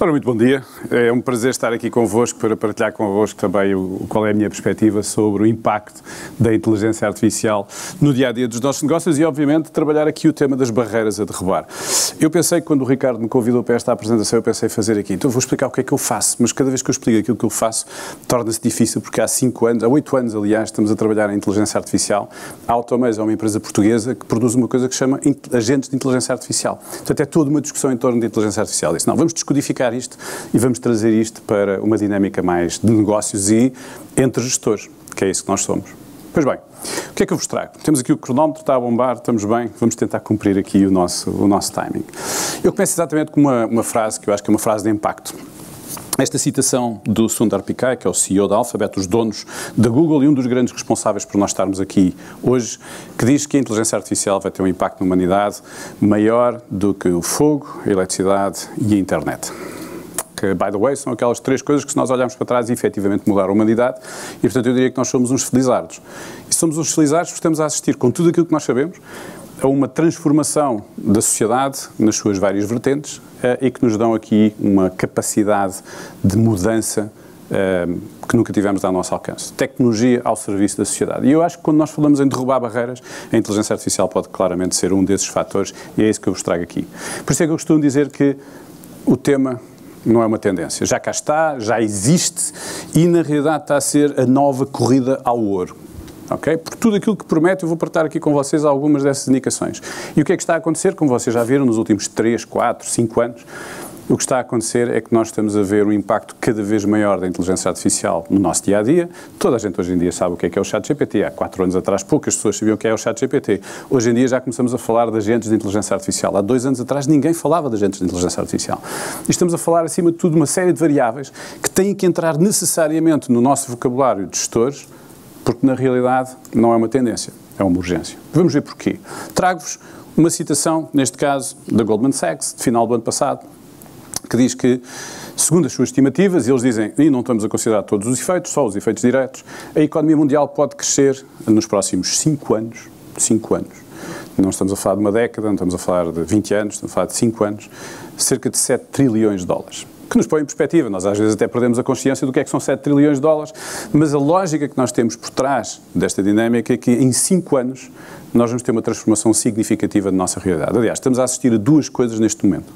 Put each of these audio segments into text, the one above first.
Ora, muito bom dia. É um prazer estar aqui convosco para partilhar convosco também qual é a minha perspectiva sobre o impacto da inteligência artificial no dia-a-dia dos nossos negócios e, obviamente, trabalhar aqui o tema das barreiras a derrubar. Eu pensei que quando o Ricardo me convidou para esta apresentação, eu pensei em fazer aqui. Então vou explicar o que é que eu faço, mas cada vez que eu explico aquilo que eu faço, torna-se difícil, porque há 8 anos, aliás, estamos a trabalhar em inteligência artificial. A Automase é uma empresa portuguesa que produz uma coisa que se chama agentes de inteligência artificial. Portanto, é toda uma discussão em torno de inteligência artificial. Disse, não, vamos descodificar isto e vamos trazer isto para uma dinâmica mais de negócios e entre gestores, que é isso que nós somos. Pois bem, o que é que eu vos trago? Temos aqui o cronómetro, está a bombar, estamos bem, vamos tentar cumprir aqui o nosso timing. Eu começo exatamente com uma frase que eu acho que é uma frase de impacto. Esta citação do Sundar Pichai, que é o CEO da Alphabet, os donos da Google e um dos grandes responsáveis por nós estarmos aqui hoje, que diz que a inteligência artificial vai ter um impacto na humanidade maior do que o fogo, a eletricidade e a internet. Que, by the way, são aquelas 3 coisas que, se nós olharmos para trás, efetivamente mudaram a humanidade e, portanto, eu diria que nós somos uns felizardos. E somos uns felizardos porque estamos a assistir, com tudo aquilo que nós sabemos, a uma transformação da sociedade nas suas várias vertentes e que nos dão aqui uma capacidade de mudança que nunca tivemos ao nosso alcance. Tecnologia ao serviço da sociedade. E eu acho que quando nós falamos em derrubar barreiras, a inteligência artificial pode claramente ser um desses fatores e é isso que eu vos trago aqui. Por isso é que eu costumo dizer que o tema não é uma tendência. Já cá está, já existe e, na realidade, está a ser a nova corrida ao ouro. Okay? Porque tudo aquilo que prometo, eu vou partilhar aqui com vocês algumas dessas indicações. E o que é que está a acontecer? Como vocês já viram nos últimos 3, 4, 5 anos, o que está a acontecer é que nós estamos a ver um impacto cada vez maior da inteligência artificial no nosso dia-a-dia. Toda a gente hoje em dia sabe o que é o ChatGPT. Há 4 anos atrás poucas pessoas sabiam o que é o ChatGPT. Hoje em dia já começamos a falar de agentes de inteligência artificial. Há 2 anos atrás ninguém falava de agentes de inteligência artificial. E estamos a falar, acima de tudo, de uma série de variáveis que têm que entrar necessariamente no nosso vocabulário de gestores, porque na realidade não é uma tendência, é uma urgência. Vamos ver porquê. Trago-vos uma citação, neste caso, da Goldman Sachs, de final do ano passado, que diz que, segundo as suas estimativas, eles dizem, e não estamos a considerar todos os efeitos, só os efeitos diretos, a economia mundial pode crescer nos próximos 5 anos, 5 anos, não estamos a falar de uma década, não estamos a falar de 20 anos, estamos a falar de 5 anos, cerca de 7 trilhões de dólares. Que nos põe em perspectiva, nós às vezes até perdemos a consciência do que são 7 trilhões de dólares, mas a lógica que nós temos por trás desta dinâmica é que em 5 anos nós vamos ter uma transformação significativa da nossa realidade. Aliás, estamos a assistir a 2 coisas neste momento.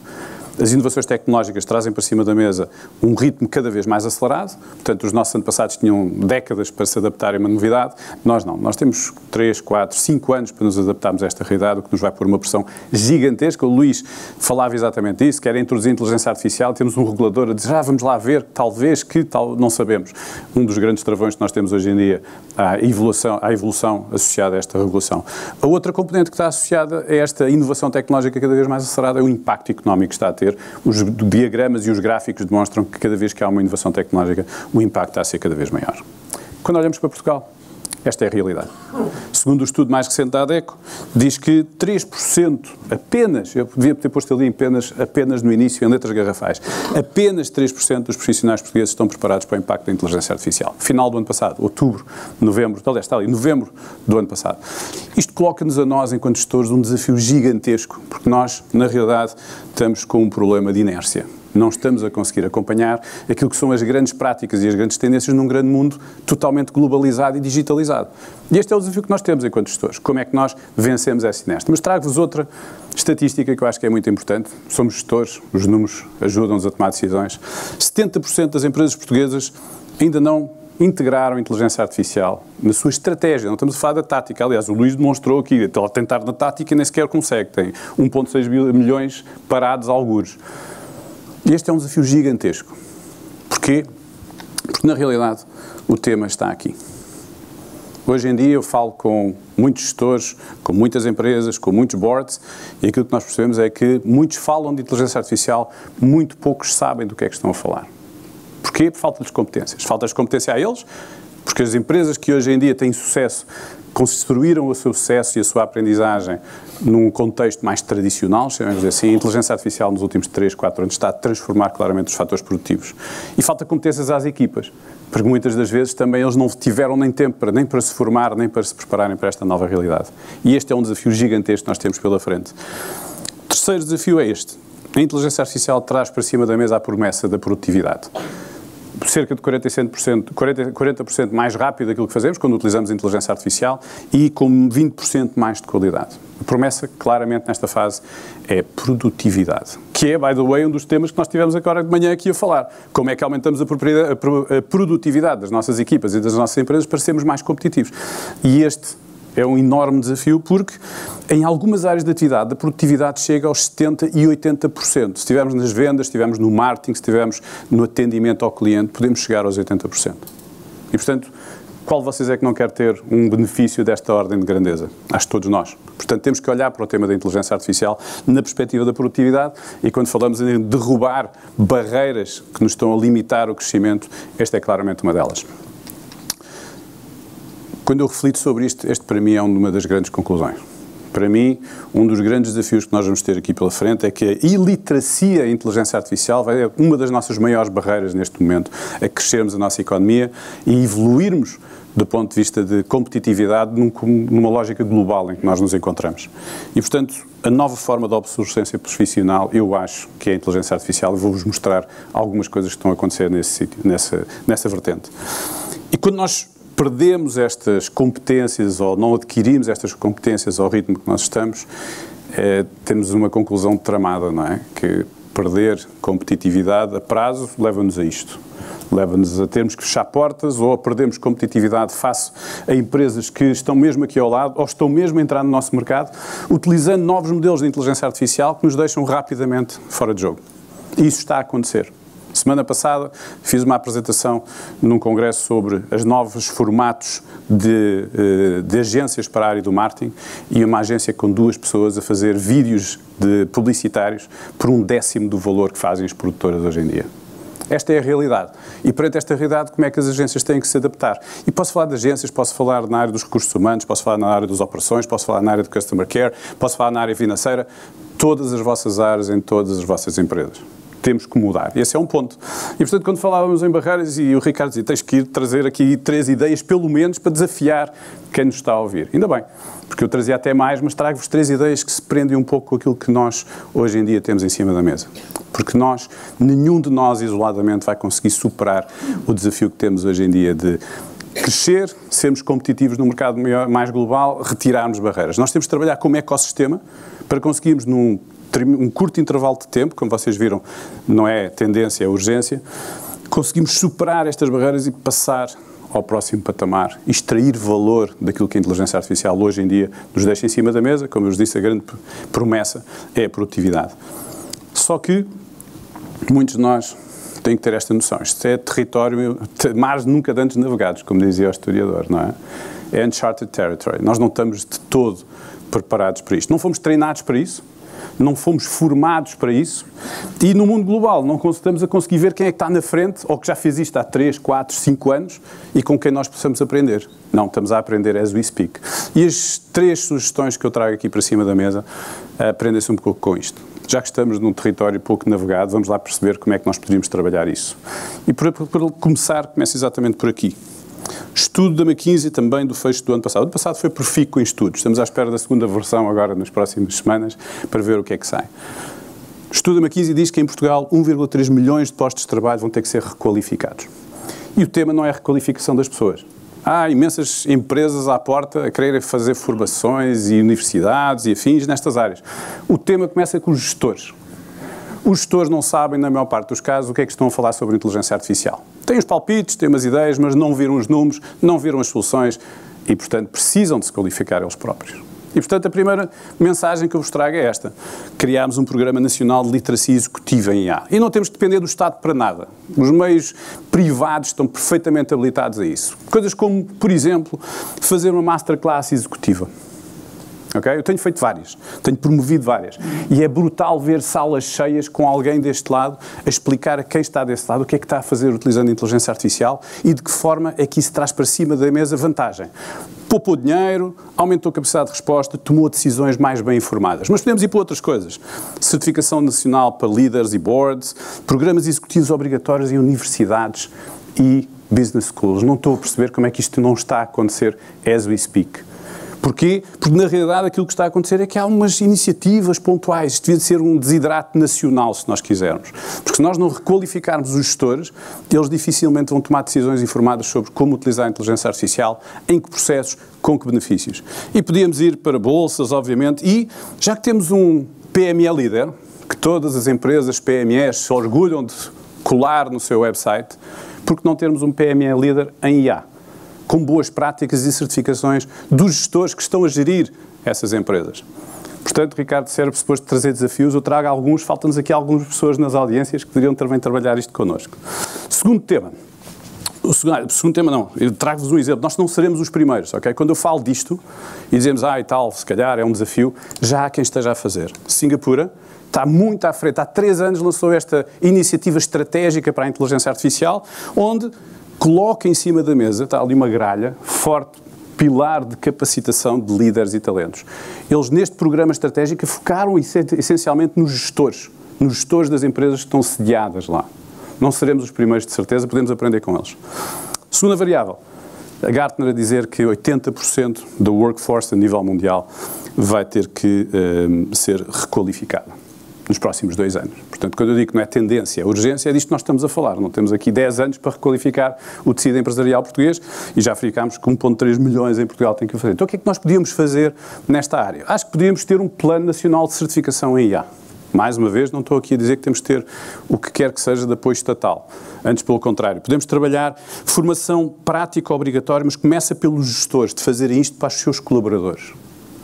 As inovações tecnológicas trazem para cima da mesa um ritmo cada vez mais acelerado, portanto os nossos antepassados tinham décadas para se adaptarem a uma novidade, nós não, nós temos 3, 4, 5 anos para nos adaptarmos a esta realidade, o que nos vai pôr uma pressão gigantesca. O Luís falava exatamente disso, quer introduzir inteligência artificial, temos um regulador a dizer, vamos lá ver, talvez, que tal, não sabemos. Um dos grandes travões que nós temos hoje em dia à evolução associada a esta regulação. A outra componente que está associada a esta inovação tecnológica cada vez mais acelerada é o impacto económico que está a ter. Os diagramas e os gráficos demonstram que cada vez que há uma inovação tecnológica, o impacto está a ser cada vez maior. Quando olhamos para Portugal, esta é a realidade. Segundo o estudo mais recente da ADECO, diz que 3%, apenas, eu devia ter posto ali apenas no início, em letras garrafais, apenas 3% dos profissionais portugueses estão preparados para o impacto da inteligência artificial. Final do ano passado, outubro, novembro, aliás, está ali, novembro do ano passado. Isto coloca-nos a nós, enquanto gestores, um desafio gigantesco, porque nós, na realidade, estamos com um problema de inércia. Não estamos a conseguir acompanhar aquilo que são as grandes práticas e as grandes tendências num grande mundo totalmente globalizado e digitalizado. E este é o desafio que nós temos enquanto gestores. Como é que nós vencemos essa inércia? Mas trago-vos outra estatística que eu acho que é muito importante. Somos gestores, os números ajudam-nos a tomar decisões. 70% das empresas portuguesas ainda não integraram a inteligência artificial na sua estratégia. Não estamos a falar da tática. Aliás, o Luís demonstrou aqui, está a tentar na tática e nem sequer consegue. Tem 1,6 milhões parados a algures. E este é um desafio gigantesco. Porquê? Porque, na realidade, o tema está aqui. Hoje em dia eu falo com muitos gestores, com muitas empresas, com muitos boards, e aquilo que nós percebemos é que muitos falam de inteligência artificial, muito poucos sabem do que é que estão a falar. Porquê? Por falta de competências. Falta de competência a eles, porque as empresas que hoje em dia têm sucesso construíram o seu sucesso e a sua aprendizagem num contexto mais tradicional, chamamos assim. A inteligência artificial nos últimos 3, 4 anos está a transformar claramente os fatores produtivos. E falta competências às equipas, porque muitas das vezes também eles não tiveram nem tempo nem para se formar, nem para se prepararem para esta nova realidade. E este é um desafio gigantesco que nós temos pela frente. O terceiro desafio é este. A inteligência artificial traz para cima da mesa a promessa da produtividade. Cerca de 40% mais rápido daquilo que fazemos quando utilizamos a inteligência artificial e com 20% mais de qualidade. A promessa, claramente, nesta fase, é produtividade, que é, by the way, um dos temas que nós tivemos agora de manhã aqui a falar. Como é que aumentamos a produtividade das nossas equipas e das nossas empresas para sermos mais competitivos. E este é um enorme desafio porque, em algumas áreas de atividade, a produtividade chega aos 70% e 80%. Se estivermos nas vendas, se estivermos no marketing, se estivermos no atendimento ao cliente, podemos chegar aos 80%. E, portanto, qual de vocês é que não quer ter um benefício desta ordem de grandeza? Acho que todos nós. Portanto, temos que olhar para o tema da inteligência artificial na perspectiva da produtividade e quando falamos em derrubar barreiras que nos estão a limitar o crescimento, esta é claramente uma delas. Quando eu reflito sobre isto, este para mim é uma das grandes conclusões. Para mim, um dos grandes desafios que nós vamos ter aqui pela frente é que a iliteracia em inteligência artificial vai ser uma das nossas maiores barreiras neste momento a crescermos a nossa economia e evoluirmos do ponto de vista de competitividade numa lógica global em que nós nos encontramos. E, portanto, a nova forma de obsolescência profissional, eu acho que é a inteligência artificial. Eu vou-vos mostrar algumas coisas que estão a acontecer nesse sítio, nessa vertente. E quando nós perdemos estas competências ou não adquirimos estas competências ao ritmo que nós estamos, temos uma conclusão tramada, não é? Que perder competitividade a prazo leva-nos a isto. Leva-nos a termos que fechar portas ou a perdermos competitividade face a empresas que estão mesmo aqui ao lado ou estão mesmo a entrar no nosso mercado, utilizando novos modelos de inteligência artificial que nos deixam rapidamente fora de jogo. E isso está a acontecer. Semana passada fiz uma apresentação num congresso sobre os novos formatos de agências para a área do marketing e uma agência com 2 pessoas a fazer vídeos publicitários por 1/10 do valor que fazem as produtoras hoje em dia. Esta é a realidade. E perante esta realidade, como é que as agências têm que se adaptar? E posso falar de agências, posso falar na área dos recursos humanos, posso falar na área das operações, posso falar na área do customer care, posso falar na área financeira, todas as vossas áreas em todas as vossas empresas. Temos que mudar. Esse é um ponto. E, portanto, quando falávamos em barreiras, e o Ricardo dizia, tens que ir trazer aqui 3 ideias, pelo menos, para desafiar quem nos está a ouvir. Ainda bem, porque eu trazia até mais, mas trago-vos 3 ideias que se prendem um pouco com aquilo que nós, hoje em dia, temos em cima da mesa. Porque nenhum de nós, isoladamente, vai conseguir superar o desafio que temos hoje em dia de crescer, sermos competitivos no mercado mais global, retirarmos barreiras. Nós temos de trabalhar como ecossistema para conseguirmos, num curto intervalo de tempo, como vocês viram, não é tendência, é urgência, conseguimos superar estas barreiras e passar ao próximo patamar, extrair valor daquilo que a inteligência artificial hoje em dia nos deixa em cima da mesa. Como eu vos disse, a grande promessa é a produtividade. Só que muitos de nós têm que ter esta noção. Isto é território, mares nunca antes navegados, como dizia o historiador, não é? É uncharted territory. Nós não estamos de todo preparados para isto. Não fomos treinados para isso. Não fomos formados para isso e no mundo global não estamos a conseguir ver quem é que está na frente ou que já fez isto há 3, 4, 5 anos e com quem nós possamos aprender. Não, estamos a aprender as we speak. E as 3 sugestões que eu trago aqui para cima da mesa aprendem-se um pouco com isto. Já que estamos num território pouco navegado, vamos lá perceber como é que nós poderíamos trabalhar isso. E por começar, começa exatamente por aqui. Estudo da McKinsey também do fecho do ano passado. O ano passado foi profícuo em estudos. Estamos à espera da segunda versão agora nas próximas semanas para ver o que é que sai. O estudo da McKinsey diz que em Portugal 1,3 milhões de postos de trabalho vão ter que ser requalificados. E o tema não é a requalificação das pessoas. Há imensas empresas à porta a quererem fazer formações e universidades e afins nestas áreas. O tema começa com os gestores. Os gestores não sabem, na maior parte dos casos, o que é que estão a falar sobre inteligência artificial. Têm os palpites, têm umas ideias, mas não viram os números, não viram as soluções e, portanto, precisam de se qualificar eles próprios. E, portanto, a primeira mensagem que eu vos trago é esta. Criámos um Programa Nacional de Literacia Executiva em IA. E não temos de depender do Estado para nada. Os meios privados estão perfeitamente habilitados a isso. Coisas como, por exemplo, fazer uma masterclass executiva. Okay? Eu tenho feito várias, tenho promovido várias e é brutal ver salas cheias com alguém deste lado a explicar a quem está desse lado o que é que está a fazer utilizando a inteligência artificial e de que forma é que isso traz para cima da mesa vantagem. Poupou dinheiro, aumentou a capacidade de resposta, tomou decisões mais bem informadas. Mas podemos ir para outras coisas. Certificação nacional para líderes e boards, programas executivos obrigatórios em universidades e business schools. Não estou a perceber como é que isto não está a acontecer as we speak. Porquê? Porque, na realidade, aquilo que está a acontecer é que há umas iniciativas pontuais. Isto devia ser um desidrato nacional, se nós quisermos. Porque se nós não requalificarmos os gestores, eles dificilmente vão tomar decisões informadas sobre como utilizar a inteligência artificial, em que processos, com que benefícios. E podíamos ir para bolsas, obviamente, e já que temos um PME líder, que todas as empresas PMEs se orgulham de colar no seu website, porque não termos um PME líder em IA, com boas práticas e certificações dos gestores que estão a gerir essas empresas. Portanto, Ricardo, se era suposto trazer desafios, eu trago alguns, faltam-nos aqui algumas pessoas nas audiências que poderiam também trabalhar isto connosco. Segundo tema. Segundo tema não, eu trago-vos um exemplo, nós não seremos os primeiros, ok? Quando eu falo disto e dizemos, e tal, se calhar é um desafio, já há quem esteja a fazer. Singapura está muito à frente, há 3 anos lançou esta iniciativa estratégica para a inteligência artificial, onde coloca em cima da mesa, está ali uma gralha forte, pilar de capacitação de líderes e talentos. Eles, neste programa estratégico, focaram essencialmente nos gestores das empresas que estão sediadas lá. Não seremos os primeiros, de certeza, podemos aprender com eles. Segunda variável, a Gartner a dizer que 80% do workforce a nível mundial vai ter que ser requalificado nos próximos 2 anos. Portanto, quando eu digo que não é tendência, é urgência, é disto que nós estamos a falar. Não temos aqui 10 anos para requalificar o tecido empresarial português e já verificámos que 1,3 milhões em Portugal tem que o fazer. Então, o que é que nós podíamos fazer nesta área? Acho que podíamos ter um plano nacional de certificação em IA. Mais uma vez, não estou aqui a dizer que temos que ter o que quer que seja de apoio estatal. Antes, pelo contrário. Podemos trabalhar formação prática obrigatória, mas começa pelos gestores, de fazerem isto para os seus colaboradores.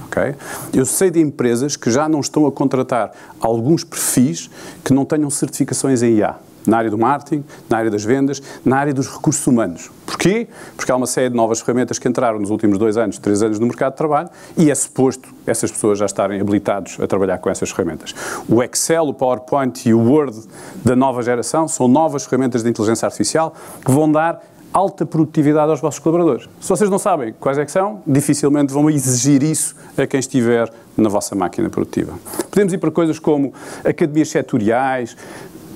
Okay? Eu sei de empresas que já não estão a contratar alguns perfis que não tenham certificações em IA. Na área do marketing, na área das vendas, na área dos recursos humanos. Porquê? Porque há uma série de novas ferramentas que entraram nos últimos 2 anos, 3 anos no mercado de trabalho e é suposto essas pessoas já estarem habilitados a trabalhar com essas ferramentas. O Excel, o PowerPoint e o Word da nova geração são novas ferramentas de inteligência artificial que vão dar alta produtividade aos vossos colaboradores. Se vocês não sabem quais é que são, dificilmente vão exigir isso a quem estiver na vossa máquina produtiva. Podemos ir para coisas como academias setoriais,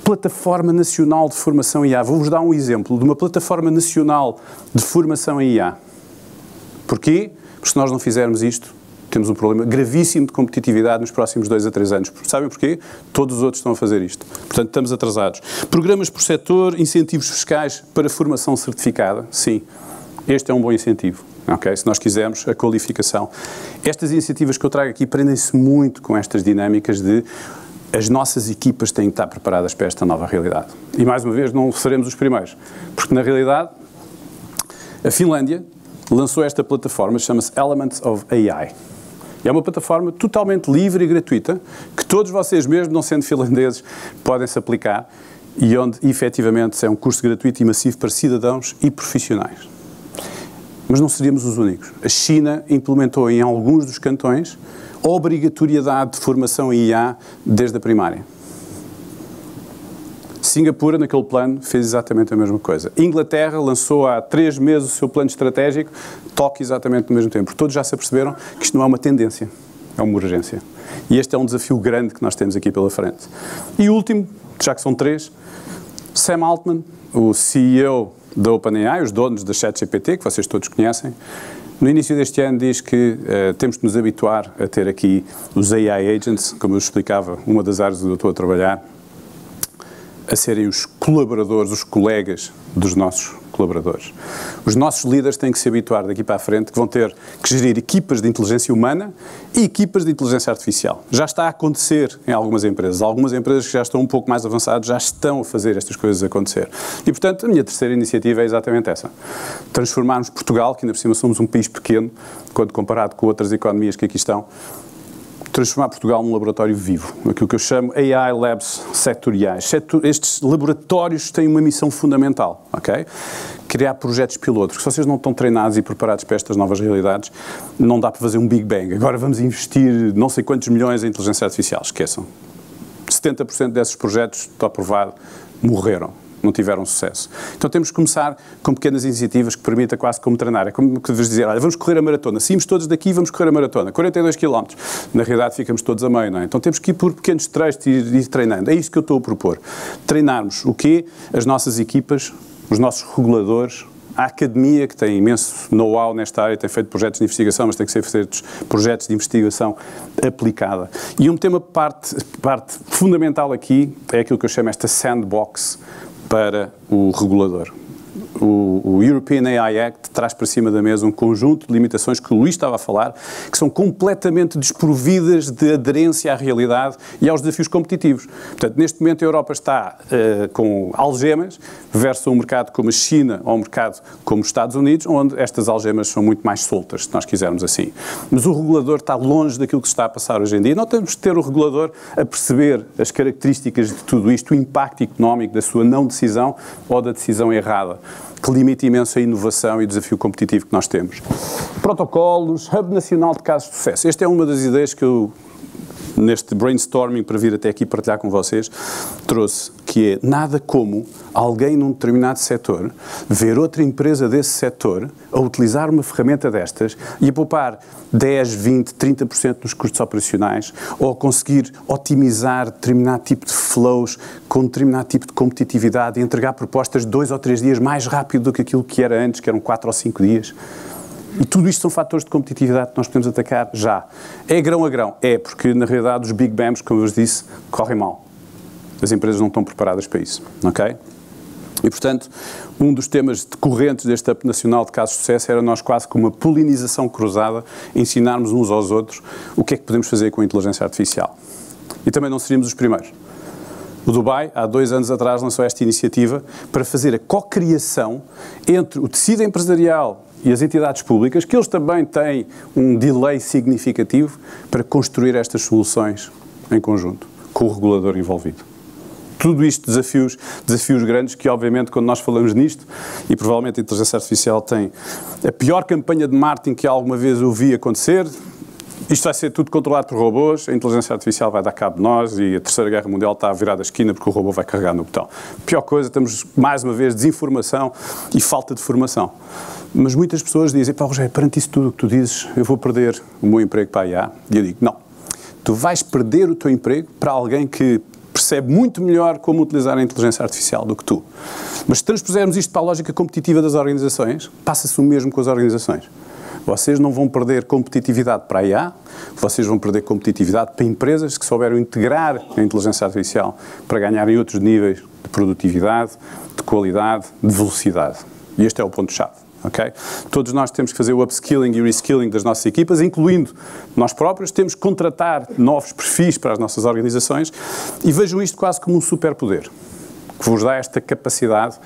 Plataforma Nacional de Formação IA. Vou-vos dar um exemplo de uma Plataforma Nacional de Formação em IA. Porquê? Porque se nós não fizermos isto, temos um problema gravíssimo de competitividade nos próximos 2 a 3 anos. Sabem porquê? Todos os outros estão a fazer isto. Portanto, estamos atrasados. Programas por setor, incentivos fiscais para formação certificada. Sim, este é um bom incentivo. Okay? Se nós quisermos a qualificação. Estas iniciativas que eu trago aqui prendem-se muito com estas dinâmicas de as nossas equipas têm que estar preparadas para esta nova realidade. E, mais uma vez, não seremos os primeiros. Porque, na realidade, a Finlândia lançou esta plataforma, chama-se Elements of AI. É uma plataforma totalmente livre e gratuita, que todos vocês, mesmo não sendo finlandeses, podem-se aplicar e onde, efetivamente, é um curso gratuito e massivo para cidadãos e profissionais. Mas não seríamos os únicos. A China implementou em alguns dos cantões a obrigatoriedade de formação em IA desde a primária. Singapura, naquele plano, fez exatamente a mesma coisa. Inglaterra lançou há 3 meses o seu plano estratégico, toca exatamente no mesmo tempo. Todos já se aperceberam que isto não é uma tendência, é uma urgência. E este é um desafio grande que nós temos aqui pela frente. E o último, já que são 3, Sam Altman, o CEO da OpenAI, os donos da ChatGPT, que vocês todos conhecem, no início deste ano diz que temos que nos habituar a ter aqui os AI Agents, como eu explicava, uma das áreas onde eu estou a trabalhar, a serem os colaboradores, os colegas dos nossos colaboradores. Os nossos líderes têm que se habituar daqui para a frente, que vão ter que gerir equipas de inteligência humana e equipas de inteligência artificial. Já está a acontecer em algumas empresas. Algumas empresas que já estão um pouco mais avançadas já estão a fazer estas coisas acontecer. E, portanto, a minha terceira iniciativa é exatamente essa. Transformarmos Portugal, que ainda por cima somos um país pequeno, quando comparado com outras economias que aqui estão, transformar Portugal num laboratório vivo, aquilo que eu chamo AI Labs setoriais. Estes laboratórios têm uma missão fundamental, ok? Criar projetos pilotos, porque se vocês não estão treinados e preparados para estas novas realidades, não dá para fazer um Big Bang. Agora vamos investir não sei quantos milhões em inteligência artificial, esqueçam. 70% desses projetos, estou aprovado, morreram. Não tiveram sucesso. Então temos que começar com pequenas iniciativas que permitam quase como treinar. É como que vos dizer, olha, vamos correr a maratona. Saímos todos daqui e vamos correr a maratona. 42 km. Na realidade ficamos todos a meio, não é? Então temos que ir por pequenos trechos e ir treinando. É isso que eu estou a propor. Treinarmos o quê? As nossas equipas, os nossos reguladores, a academia, que tem imenso know-how nesta área, tem feito projetos de investigação, mas tem que ser feitos projetos de investigação aplicada. E um tema parte fundamental aqui é aquilo que eu chamo esta sandbox para o regulador. O European AI Act traz para cima da mesa um conjunto de limitações que o Luís estava a falar, que são completamente desprovidas de aderência à realidade e aos desafios competitivos. Portanto, neste momento a Europa está com algemas versus um mercado como a China ou um mercado como os Estados Unidos, onde estas algemas são muito mais soltas, se nós quisermos assim. Mas o regulador está longe daquilo que se está a passar hoje em dia. Não temos que ter o regulador a perceber as características de tudo isto, o impacto económico da sua não decisão ou da decisão errada, que limita imenso a inovação e o desafio competitivo que nós temos. Protocolos, Hub Nacional de Casos de Sucesso. Esta é uma das ideias que eu, neste brainstorming para vir até aqui partilhar com vocês, trouxe, que é nada como alguém num determinado setor ver outra empresa desse setor a utilizar uma ferramenta destas e a poupar 10, 20, 30% nos custos operacionais ou a conseguir otimizar determinado tipo de flows com determinado tipo de competitividade e entregar propostas 2 ou 3 dias mais rápido do que aquilo que era antes, que eram 4 ou 5 dias. E tudo isto são fatores de competitividade que nós podemos atacar já. É grão a grão? É, porque na realidade os Big Bangs, como eu vos disse, correm mal. As empresas não estão preparadas para isso, ok? E, portanto, um dos temas decorrentes deste Hub Nacional de Casos de Sucesso era nós quase com uma polinização cruzada, ensinarmos uns aos outros o que é que podemos fazer com a inteligência artificial. E também não seríamos os primeiros. O Dubai, há 2 anos atrás, lançou esta iniciativa para fazer a cocriação entre o tecido empresarial e as entidades públicas, que eles também têm um delay significativo para construir estas soluções em conjunto, com o regulador envolvido. Tudo isto desafios grandes que, obviamente, quando nós falamos nisto, e provavelmente a inteligência artificial tem a pior campanha de marketing que alguma vez eu vi acontecer. Isto vai ser tudo controlado por robôs, a inteligência artificial vai dar cabo de nós e a Terceira Guerra Mundial está a virar da esquina porque o robô vai carregar no botão. Pior coisa, temos mais uma vez desinformação e falta de formação. Mas muitas pessoas dizem, pá, Rogério, perante isso tudo o que tu dizes, eu vou perder o meu emprego para a IA. E eu digo, não, tu vais perder o teu emprego para alguém que percebe muito melhor como utilizar a inteligência artificial do que tu. Mas se transpusermos isto para a lógica competitiva das organizações, passa-se o mesmo com as organizações. Vocês não vão perder competitividade para a IA, vocês vão perder competitividade para empresas que souberam integrar a inteligência artificial para ganharem outros níveis de produtividade, de qualidade, de velocidade. E este é o ponto-chave. Okay? Todos nós temos que fazer o upskilling e o reskilling das nossas equipas, incluindo nós próprios, temos que contratar novos perfis para as nossas organizações e vejam isto quase como um superpoder, que vos dá esta capacidade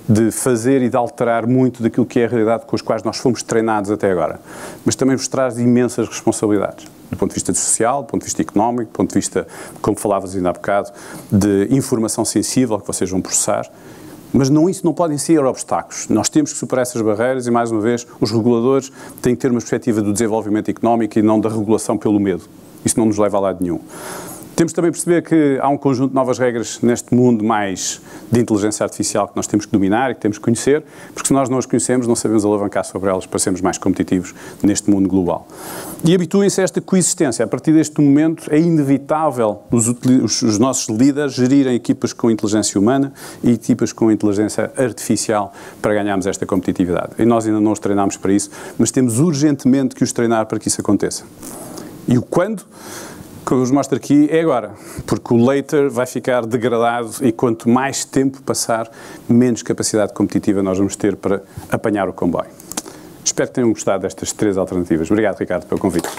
de fazer e de alterar muito daquilo que é a realidade com as quais nós fomos treinados até agora. Mas também vos traz imensas responsabilidades, do ponto de vista social, do ponto de vista económico, do ponto de vista, como falavas ainda há bocado, de informação sensível que vocês vão processar. Mas isso não podem ser obstáculos. Nós temos que superar essas barreiras e, mais uma vez, os reguladores têm que ter uma perspectiva do desenvolvimento económico e não da regulação pelo medo. Isso não nos leva a lado nenhum. Temos também que perceber que há um conjunto de novas regras neste mundo mais de inteligência artificial que nós temos que dominar e que temos que conhecer, porque se nós não as conhecemos, não sabemos alavancar sobre elas para sermos mais competitivos neste mundo global. E habituem-se a esta coexistência. A partir deste momento é inevitável os nossos líderes gerirem equipas com inteligência humana e equipas com inteligência artificial para ganharmos esta competitividade. E nós ainda não os treinámos para isso, mas temos urgentemente que os treinar para que isso aconteça. E o quando? Que eu vos mostro aqui é agora, porque o later vai ficar degradado e quanto mais tempo passar, menos capacidade competitiva nós vamos ter para apanhar o comboio. Espero que tenham gostado destas 3 alternativas. Obrigado, Ricardo, pelo convite.